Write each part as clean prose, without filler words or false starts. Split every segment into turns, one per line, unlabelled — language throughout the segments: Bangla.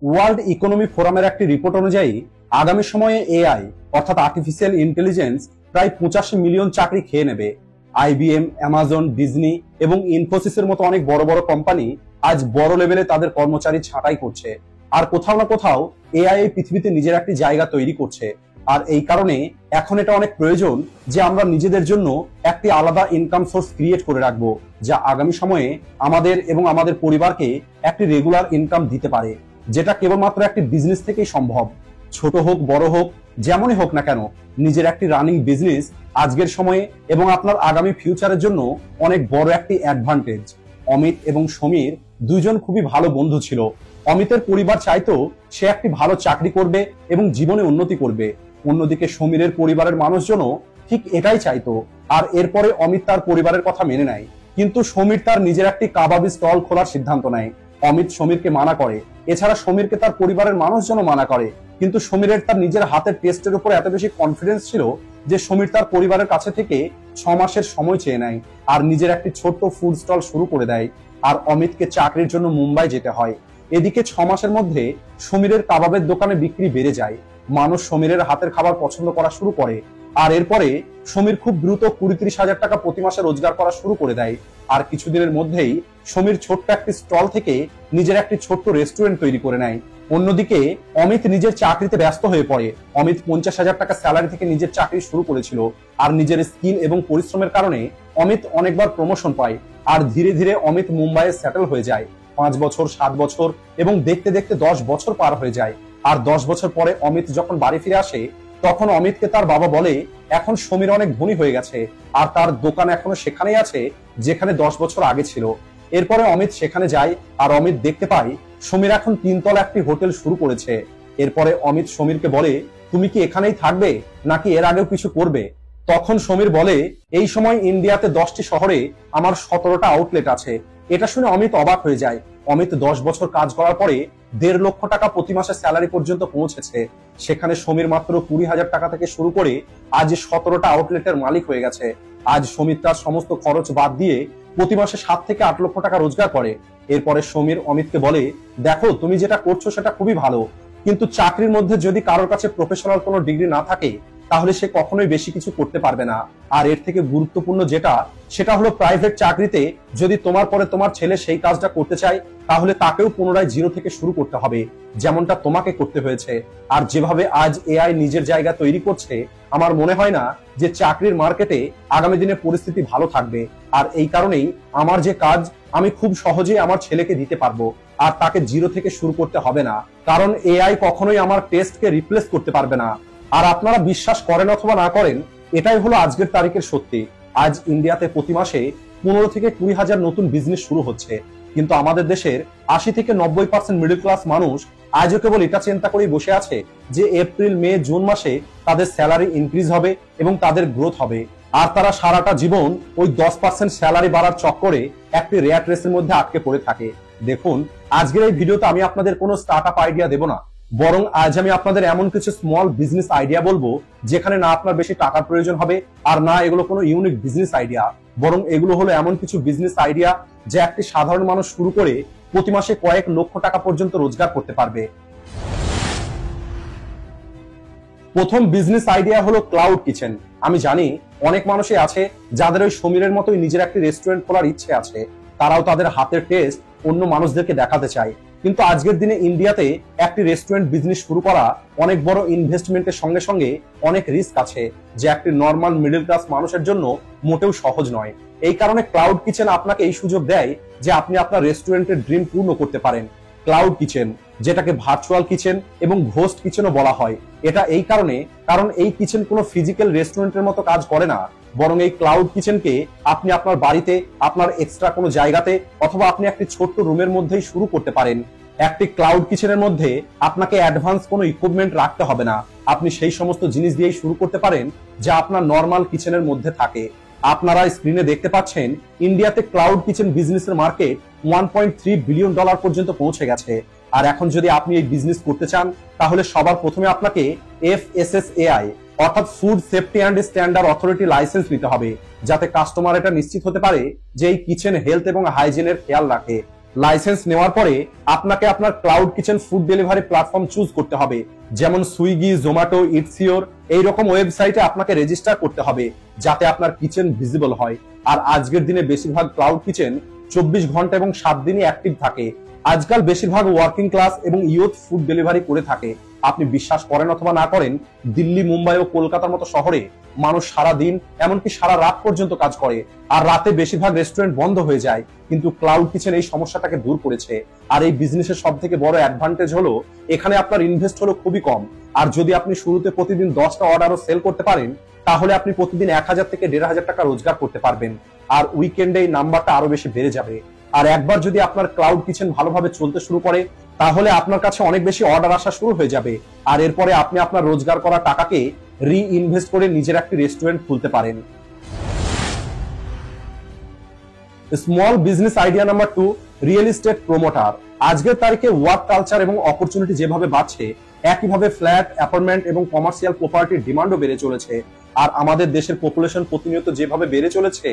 ওয়ার্ল্ড ইকোনমি ফোরামের একটি রিপোর্ট অনুযায়ী আগামী সময়ে এআই অর্থাৎ আর্টিফিশিয়াল ইন্টেলিজেন্স প্রায় 85 মিলিয়ন চাকরি খেয়ে নেবে। আইবিএম, অ্যামাজন, ডিজনি এবং ইনফোসিসের মতো অনেক বড় বড় কোম্পানি আজ বড় লেভেলে তাদের কর্মচারী ছাঁটাই করছে। আর কোথাও না কোথাও এআই এই পৃথিবীতে নিজের একটি জায়গা তৈরি করছে। আর এই কারণে এখন এটা অনেক প্রয়োজন যে আমরা নিজেদের জন্য একটি আলাদা ইনকাম সোর্স ক্রিয়েট করে রাখবো, যা আগামী সময়ে আমাদের এবং আমাদের পরিবারকে একটি রেগুলার ইনকাম দিতে পারে, যেটা কেবলমাত্র একটি বিজনেস থেকেই সম্ভব। ছোট হোক বড় হোক, যেমনই হোক না কেন, নিজের একটি রানিং বিজনেস আজকের সময়ে এবং আপনার আগামী ফিউচারের জন্য অনেক বড় একটি অ্যাডভান্টেজ। অমিত এবং সমীর দুইজন খুবই ভালো বন্ধু ছিল। অমিতের পরিবার চাইতো সে একটি ভালো চাকরি করবে এবং জীবনে উন্নতি করবে। অন্যদিকে সমীরের পরিবারের মানুষজনও ঠিক এটাই চাইতো। আর এরপরে অমিত তার পরিবারের কথা মেনে নেয়, কিন্তু সমীর তার নিজের একটি কাবাবি স্টল খোলার সিদ্ধান্ত নেয়। অমিত সমীরকে মানা করে, এছাড়া সমীরকে তার পরিবারের মানুষজনও মানা করে, কিন্তু সমীরের তার নিজের হাতের টেস্টের উপর এত বেশি কনফিডেন্স ছিল যে সমীর তার পরিবারের কাছে থেকে 6 মাসের সময় চেয়ে নেয় আর নিজের একটি ছোট্ট ফুড স্টল শুরু করে দেয়। আর অমিতকে চাকরির জন্য মুম্বাই যেতে হয়। এদিকে 6 মাসের মধ্যে সমীরের কাবাবের দোকানে বিক্রি বেড়ে যায়। মানুষ সমীরের হাতের খাবার পছন্দ করা শুরু করে। আর এরপরে সমীর খুব দ্রুত 20-30 হাজার টাকা প্রতি মাসে রোজগার করা শুরু করে দেয়। আর কিছুদিনের মধ্যেই সমীর ছোট্ট একটি স্টল থেকে নিজের একটি ছোট্ট রেস্টুরেন্ট তৈরি করে নেয়। অন্যদিকে অমিত নিজের চাকরিতে ব্যস্ত হয়ে পড়ে। অমিত 50 হাজার টাকা স্যালারি থেকে নিজের চাকরি শুরু করেছিল। আর নিজের স্কিল এবং পরিশ্রমের কারণে অমিত অনেকবার প্রমোশন পায়। আর ধীরে ধীরে অমিত মুম্বাইয়ে সেটেল হয়ে যায়। 5 বছর, 7 বছর এবং দেখতে দেখতে 10 বছর পার হয়ে যায়। আর 10 বছর পরে অমিত যখন বাড়ি ফিরে আসে, তখন অমিতকে তার বাবা বলে এখন সমীর অনেক ধনী হয়ে গেছে আর তার দোকান এখনো সেখানেই আছে যেখানে 10 বছর আগে ছিল। এরপরে অমিত সেখানে যায় আর অমিত দেখতে পায় সমীর এখন 3 তলা একটি হোটেল শুরু করেছে। এরপরে অমিত সমীরকে বলে, তুমি কি এখানেই থাকবে নাকি এর আগেও কিছু করবে? তখন সমীর বলে, এই সময় ইন্ডিয়াতে 10টি শহরে আমার 17টা আউটলেট আছে। এটা শুনে অমিত অবাক হয়ে যায়। অমিত 10 বছর কাজ করার পরে 1.5 লক্ষ টাকা প্রতি মাসে স্যালারি পর্যন্ত পৌঁছেছে। সেখানে সমীর মাত্র 20 হাজার টাকা থেকে শুরু করে আজ 17টা আউটলেটের মালিক হয়ে গেছে। আজ সমীর তার সমস্ত খরচ বাদ দিয়ে প্রতি মাসে 7 থেকে 8 লক্ষ টাকা রোজগার করে। এরপরে সমীর অমিতকে বলে, দেখো তুমি যেটা করছো সেটা খুবই ভালো, কিন্তু চাকরির মধ্যে যদি কারোর কাছে প্রফেশনাল কোনো ডিগ্রি না থাকে তাহলে সে কখনোই বেশি কিছু করতে পারবে না। আর এর থেকে গুরুত্বপূর্ণ সেটা হলো প্রাইভেট চাকরিতে যদি তোমার পরে তোমার ছেলে সেই কাজটা করতে চায় তাহলে তাকেও পুনরায় জিরো থেকে শুরু করতে হবে, যেমনটা তোমাকে করতে হয়েছে। আর যেভাবে আজ এআই নিজের জায়গা তৈরি করছে, আমার মনে হয় না যে চাকরির মার্কেটে আগামী দিনে পরিস্থিতি ভালো থাকবে। আর এই কারণেই আমার যে কাজ আমি খুব সহজেই আমার ছেলেকে দিতে পারবো আর তাকে জিরো থেকে শুরু করতে হবে না, কারণ এআই কখনোই আমার টেস্টকে রিপ্লেস করতে পারবে না। আর আপনারা বিশ্বাস করেন অথবা না করেন, এটাই হলো আজকের তারিখের সত্যি। আজ ইন্ডিয়াতে প্রতি মাসে 15 থেকে 20 হাজার নতুন বিজনেস শুরু হচ্ছে, কিন্তু আমাদের দেশের 80 থেকে 90% মিডল ক্লাস মানুষ আজও কেবল এটা চিন্তা করেই বসে আছে যে এপ্রিল, মে, জুন মাসে তাদের স্যালারি ইনক্রিজ হবে এবং তাদের গ্রোথ হবে। আর তারা সারাটা জীবন ওই 10% স্যালারি বাড়ার চক্করে একটি রেয়াট রেসের মধ্যে আটকে পড়ে থাকে। দেখুন, আজকের এই ভিডিওতে আমি আপনাদের কোনো স্টার্টআপ আইডিয়া দেব না, বরং আজ আমি আপনাদের এমন কিছু স্মল বিজনেস আইডিয়া বলবো যেখানে না আপনার বেশি টাকার প্রয়োজন হবে আর না এগুলো কোনো ইউনিক বিজনেস আইডিয়া, বরং এগুলো হলো এমন কিছু বিজনেস আইডিয়া যা একটি সাধারণ মানুষ শুরু করে প্রতি মাসে কয়েক লক্ষ টাকা পর্যন্ত রোজগার করতে পারবে। প্রথম বিজনেস আইডিয়া হলো ক্লাউড কিচেন। আমি জানি অনেক মানুষই আছে যাদের ওই সমীরের মতোই নিজের একটি রেস্টুরেন্ট খোলার ইচ্ছে আছে। তারাও তাদের হাতের টেস্ট অন্য মানুষদেরকে দেখাতে চায়, কিন্তু আজকের দিনে ইন্ডিয়াতে একটি রেস্টুরেন্ট বিজনেস শুরু করা অনেক বড় ইনভেস্টমেন্টের সঙ্গে সঙ্গে অনেক রিস্ক আছে, যে একটি নর্মাল মিডল ক্লাস মানুষের জন্য মোটেও সহজ নয়। এই কারণে ক্লাউড কিচেন আপনাকে এই সুযোগ দেয় যে আপনি আপনার রেস্টুরেন্টের ড্রিম পূর্ণ করতে পারেন। ক্লাউড কিচেন, যেটাকে ভার্চুয়াল কিচেন এবং ঘোস্ট কিচেনও বলা হয়, এটা এই কারণে কারণ এই কিচেন কোনো ফিজিক্যাল রেস্টুরেন্টের মতো কাজ করে না, বরং এই ক্লাউড কিচেনকে আপনি আপনার বাড়িতে, আপনার এক্সট্রা কোনো জায়গাতে অথবা আপনি একটি ছোট্ট রুমের মধ্যেই শুরু করতে পারেন। একটি ক্লাউড কিচেনের মধ্যে আপনাকে অ্যাডভান্স কোনো ইকুইপমেন্ট রাখতে হবে না। আপনি সেই সমস্ত জিনিস দিয়েই শুরু করতে পারেন যা আপনার নর্মাল কিচেনের মধ্যে থাকে। আপনারা স্ক্রিনে দেখতে পাচ্ছেন ইন্ডিয়াতে ক্লাউড কিচেন বিজনেসের মার্কেট $1.3 বিলিয়ন পর্যন্ত পৌঁছে গেছে। আর এখন যদি আপনি এই বিজনেস করতে চান তাহলে সবার প্রথমে আপনাকে FSSAI অর্থাৎ food safety and standard authority licence নিতে হবে, যাতে কাস্টমার এটা নিশ্চিত হতে পারে যে এই কিচেন হেলথ এবং হাইজিনের খেয়াল রাখে। লাইসেন্স নেওয়ার পরে আপনাকে আপনার cloud kitchen food delivery platform choose করতে হবে, যেমন সুইগি, জোম্যাটো, ইটসিওর এইরকম ওয়েবসাইটে আপনাকে রেজিস্টার করতে হবে যাতে আপনার কিচেন ভিজিবল হয়। আর আজকের দিনে বেশিরভাগ ক্লাউড কিচেন 24 ঘন্টা এবং 7 দিনই অ্যাক্টিভ থাকে। আজকাল বেশিরভাগ ওয়ার্কিং ক্লাস এবং ইয়ুথ ফুড ডেলিভারি করে থাকে। আপনি বিশ্বাস করেন অথবা না করেন, দিল্লি, মুম্বাই ও কলকাতার মতো শহরে মানুষ সারা দিন এমনকি সারা রাত পর্যন্ত কাজ করে, আর রাতে বেশিরভাগ রেস্টুরেন্ট বন্ধ হয়ে যায়। কিন্তু ক্লাউড কিচেন এই সমস্যাটাকে দূর করেছে। আর এই বিজনেসের সব থেকে বড় অ্যাডভান্টেজ হলো এখানে আপনার ইনভেস্ট হলো খুবই কম। আর যদি আপনি শুরুতে প্রতিদিন 10টা অর্ডারও সেল করতে পারেন, তাহলে আপনি প্রতিদিন 1000 থেকে 1500 টাকা রোজগার করতে পারবেন। আর উইকেন্ডে এই নাম্বারটা আরো বেশি বেড়ে যাবে। আর একবার যদি আপনার ক্লাউড কিচেন ভালোভাবে চলতে শুরু করে, তাহলে আপনার কাছে অনেক বেশি অর্ডার আসা শুরু হয়ে যাবে। আর এরপরে আপনি আপনার রোজগার করা টাকাকে রিইনভেস্ট করে নিজের একটি রেস্টুরেন্ট খুলতে পারেন। Small business idea number 2, real estate promoter. আজকের তারিখে ওয়ার্ক কালচার এবং অপরচুনিটি যেভাবে বাড়ছে, একইভাবে ফ্ল্যাট, অ্যাপার্টমেন্ট এবং কমার্শিয়াল প্রপার্টির ডিমান্ডও বেড়ে চলেছে। আর আমাদের দেশের পপুলেশন প্রতিনিয়ত যেভাবে বেড়ে চলেছে,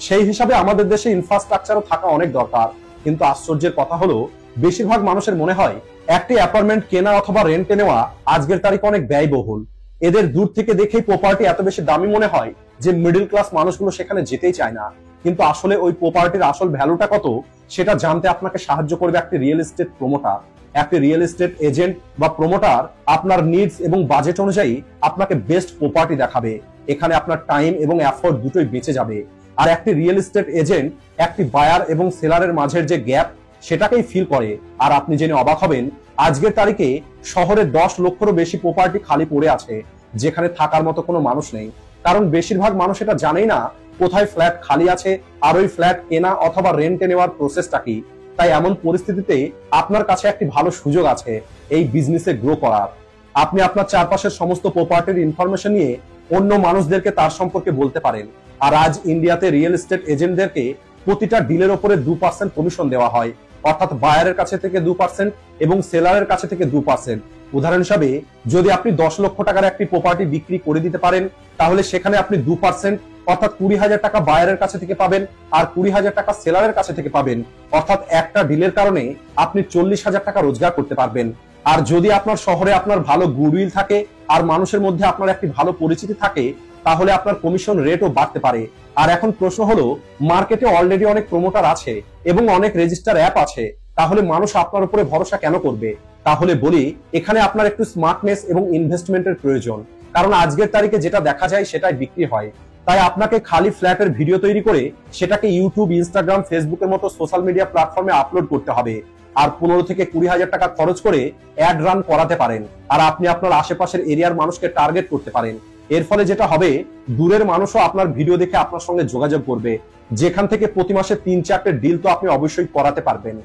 সেই হিসাবে আমাদের দেশে ইনফ্রাস্ট্রাকচারও থাকা অনেক দরকার। কিন্তু আশ্চর্যের কথা হলো, বেশিরভাগ মানুষের মনে হয় একটি অ্যাপার্টমেন্ট কেনা অথবা রেন্টে নেওয়া আজকের তারিখে অনেক ব্যয়বহুল। এদের দূর থেকে দেখেই প্রপার্টি এত বেশি দামি মনে হয় যে মিডল ক্লাস মানুষগুলো সেখানে যেতেই চায় না। কিন্তু আসলে ওই প্রপার্টির আসল ভ্যালুটা কত সেটা জানতে আপনাকে সাহায্য করবে একটি রিয়েল এস্টেট প্রমোটার। একটি রিয়েল এস্টেট এজেন্ট বা প্রমোটার আপনার নিডস এবং বাজেট অনুযায়ী আপনাকে বেস্ট প্রপার্টি দেখাবে। এখানে আপনার টাইম এবং এফোর্ট দুটোই বেঁচে যাবে। আর একটি রিয়েল এস্টেট এজেন্ট একটি বায়ার এবং সেলারের মাঝের যে গ্যাপ সেটাকেই ফিল করে। আর আপনি জেনে অবাক হবেন, আজকের তারিখে শহরে 10 লক্ষেরও বেশি প্রপার্টি খালি পড়ে আছে, যেখানে থাকার মতো কোনো মানুষ নেই। কারণ বেশিরভাগ মানুষ এটা জানেই না কোথায় ফ্ল্যাট খালি আছে আর ওই ফ্ল্যাট কেনা অথবা রেন্টে নেওয়ার প্রসেসটা কি। তাই এমন পরিস্থিতিতে আপনার কাছে একটি ভালো সুযোগ আছে এই বিজনেসে গ্রো করার। আপনি আপনার চারপাশের সমস্ত প্রপার্টির ইনফরমেশন নিয়ে অন্য মানুষদেরকে তার সম্পর্কে বলতে পারেন। আর আজ ইন্ডিয়াতে রিয়েল এস্টেট এজেন্টদেরকে প্রতিটা ডিলের উপরে 2% কমিশন দেওয়া হয়, অর্থাৎ বায়ারের কাছে থেকে 2% এবং সেলারের কাছে থেকে 2%। উদাহরণ হিসাবে, যদি আপনি 10 লক্ষ টাকার একটি প্রপার্টি বিক্রি করে দিতে পারেন, তাহলে সেখানে আপনি 2% অর্থাৎ 20,000 টাকা বায়ারের কাছে থেকে পাবেন আর 20,000 টাকা সেলারের কাছে থেকে পাবেন। অর্থাৎ একটা ডিলের কারণে আপনি 40,000 টাকা রোজগার করতে পারবেন। আর যদি আপনার শহরে আপনার ভালো গুডউইল থাকে আর মানুষের মধ্যে আপনার একটি ভালো পরিচিতি থাকে, তাহলে আপনার কমিশন রেটও বাড়তে পারে। আর এখন প্রশ্ন হলো, মার্কেটে অলরেডি অনেক প্রমোটার আছে এবং অনেক রেজিস্টার অ্যাপ আছে, তাহলে মানুষ আপনার উপরে ভরসা কেন করবে? তাহলে বলি, এখানে আপনার একটু স্মার্টনেস এবং ইনভেস্টমেন্টের প্রয়োজন। কারণ আজকের তারিখে যেটা দেখা যায় সেটাই বিক্রি হয়। তাই আপনাকে খালি ফ্ল্যাটের ভিডিও তৈরি করে সেটাকে ইউটিউব, ইনস্টাগ্রাম, ফেসবুকের মতো সোশ্যাল মিডিয়া প্ল্যাটফর্মে আপলোড করতে হবে। আর 15 থেকে 20,000 টাকা খরচ করে অ্যাড রান করাতে পারেন। আর আপনি আপনার আশেপাশের এরিয়ার মানুষকে টার্গেট করতে পারেন। এর ফলে যেটা হবে, দূরের মানুষও আপনার ভিডিও দেখে আপনার সঙ্গে যোগাযোগ করবে, যেখান থেকে প্রতি মাসে 3-4টে ডিল তো আপনি অবশ্যই করাতে পারবেন।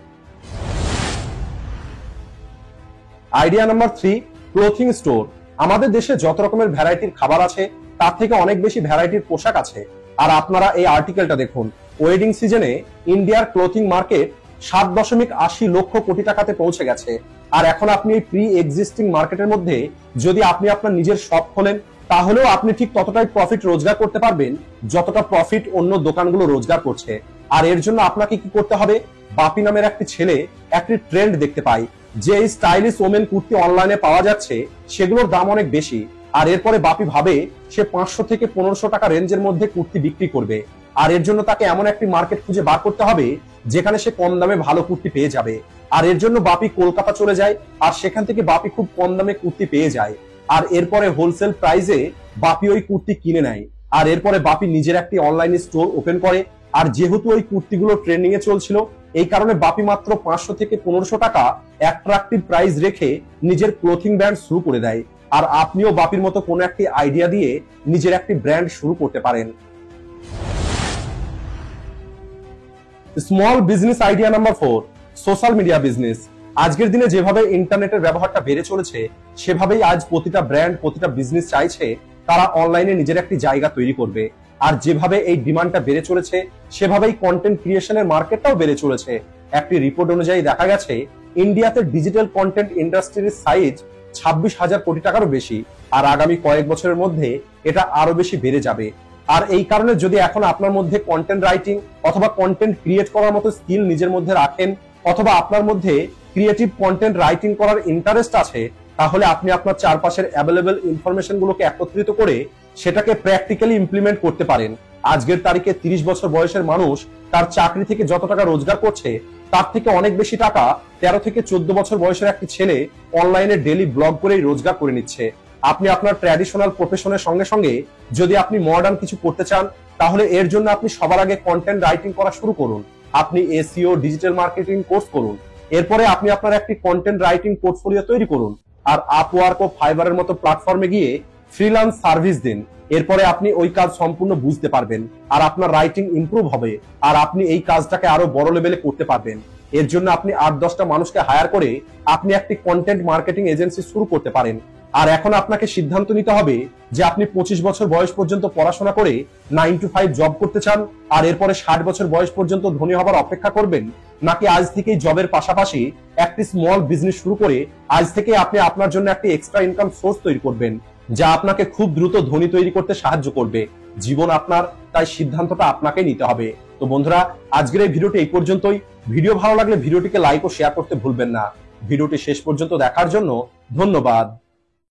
Idea number 3, clothing store. আমাদের দেশে যত রকমের ভ্যারাইটির খাবার আছে, তার থেকে অনেক বেশি ভ্যারাইটির পোশাক আছে। আর আপনারা এই আর্টিকেলটা দেখুন, ওয়েডিং সিজনে ইন্ডিয়ার ক্লোথিং মার্কেট 7.80 লক্ষ কোটি টাকাতে পৌঁছে গেছে। আর এখন আপনি এই প্রি এক্সিস্টিং মার্কেটের মধ্যে যদি আপনি আপনার নিজের শপ খোলেন, তাহলেও আপনি ঠিক ততটাই প্রফিট রোজগার করতে পারবেন যতটা প্রফিট অন্য দোকানগুলো রোজগার করছে। আর এর জন্য আপনাকে কি করতে হবে? বাপি নামের একটি ছেলে একটি ট্রেন্ড দেখতে পায় যে এই স্টাইলিশ ওমেন কুর্তি অনলাইনে পাওয়া যাচ্ছে, সেগুলোর দাম অনেক বেশি। আর এরপরে বাপি ভাবে সে 500 থেকে 1500 টাকা রেঞ্জের মধ্যে কুর্তি বিক্রি করবে। আর এর জন্য তাকে এমন একটি মার্কেট খুঁজে বার করতে হবে যেখানে সে কম দামে ভালো কুর্তি পেয়ে যাবে। আর এর জন্য বাপি কলকাতা চলে যায়, আর সেখান থেকে বাপি খুব কম দামে কুর্তি পেয়ে যায়। আর এরপরে হোলসেল প্রাইসে বাপি ওই কুর্তি কিনে নেয়। আর এরপরে বাপি নিজের একটি অনলাইন স্টোর ওপেন করে। আর যেহেতু ওই কুর্তিগুলো ট্রেন্ডিং এ চলছিল, এই কারণে বাপি মাত্র 500 থেকে 1500 টাকা অ্যাট্রাকটিভ প্রাইস রেখে নিজের ক্লোথিং ব্র্যান্ড শুরু করে দেয়। আর আপনিও বাপির মতো কোনো একটি আইডিয়া দিয়ে নিজের একটি ব্র্যান্ড শুরু করতে পারেন। Small business idea number 4, social media business. আজকের দিনে যেভাবে ইন্টারনেটের ব্যবহারটা বেড়ে চলেছে, সেভাবেই আজ প্রতিটা ব্র্যান্ড, প্রতিটা বিজনেস চাইছে তারা অনলাইনে নিজের একটি জায়গা তৈরি করবে। আর যেভাবে এই ডিমান্ডটা বেড়ে চলেছে, সেভাবেই কন্টেন্ট ক্রিয়েশনের মার্কেটটাও বেড়ে চলেছে। একটি রিপোর্ট অনুযায়ী দেখা গেছে, ইন্ডিয়াতে ডিজিটাল কন্টেন্ট ইন্ডাস্ট্রির সাইজ 26,000 কোটি টাকারও বেশি। আর আগামী কয়েক বছরের মধ্যে এটা আরো বেশি বেড়ে যাবে। আর এই কারণে যদি এখন আপনার মধ্যে কন্টেন্ট রাইটিং অথবা কন্টেন্ট ক্রিয়েট করার মতো স্কিল নিজের মধ্যে রাখেন, অথবা আপনার মধ্যে ক্রিয়েটিভ কন্টেন্ট রাইটিং করার ইন্টারেস্ট আছে, তাহলে আপনি আপনার চারপাশের অ্যাভেলেবল ইনফরমেশন গুলোকে একত্রিত করে সেটাকে প্র্যাকটিক্যালি ইমপ্লিমেন্ট করতে পারেন। আজকের তারিখে 30 বছর বয়সের মানুষ তার চাকরি থেকে যত টাকা রোজগার করছে তার থেকে অনেক বেশি টাকা 13 থেকে 14 বছর বয়সের একটি ছেলে অনলাইনে ডেইলি ব্লগ করেই রোজগার করে নিচ্ছে। আপনি আপনার ট্র্যাডিশনাল প্রফেশনের সঙ্গে সঙ্গে যদি আপনি মডার্ন কিছু করতে চান, তাহলে এর জন্য আপনি সবার আগে কন্টেন্ট রাইটিং করা শুরু করুন। আপনি এসইও, ডিজিটাল মার্কেটিং কোর্স করুন। এরপরে আপনি আপনার একটি কন্টেন্ট রাইটিং পোর্টফোলিও তৈরি করুন আর আপওয়ার্ক ও ফাইবারের মতো প্ল্যাটফর্মে গিয়ে ফ্রিল্যান্স সার্ভিস দিন। এরপরে আপনি ওই কাজ সম্পূর্ণ বুঝতে পারবেন আর আপনার রাইটিং ইমপ্রুভ হবে আর আপনি এই কাজটাকে আরো বড় লেভেলে করতে পারবেন। এর জন্য আপনি 8-10টা মানুষকে হায়ার করে আপনি একটি কন্টেন্ট মার্কেটিং এজেন্সি শুরু করতে পারেন। আর এখন আপনাকে সিদ্ধান্ত নিতে হবে যে আপনি 25 বছর বয়স পর্যন্ত পড়াশোনা করে 9 to 5 জব করতে চান আর এরপরে 60 বছর বয়স পর্যন্ত ধনী হবার অপেক্ষা করবেন, নাকি আজ থেকেই জবের পাশাপাশি একটি স্মল বিজনেস শুরু করে আজ থেকে আপনি আপনার জন্য একটি এক্সট্রা ইনকাম সোর্স তৈরি করবেন, যা আপনাকে খুব দ্রুত ধনী তৈরি করতে সাহায্য করবে। জীবন আপনার, তাই সিদ্ধান্তটা আপনাকে নিতে হবে। তো বন্ধুরা, আজকের এই ভিডিওটি এই পর্যন্তই। ভিডিও ভালো লাগলে ভিডিওটিকে লাইক ও শেয়ার করতে ভুলবেন না। ভিডিওটি শেষ পর্যন্ত দেখার জন্য ধন্যবাদ।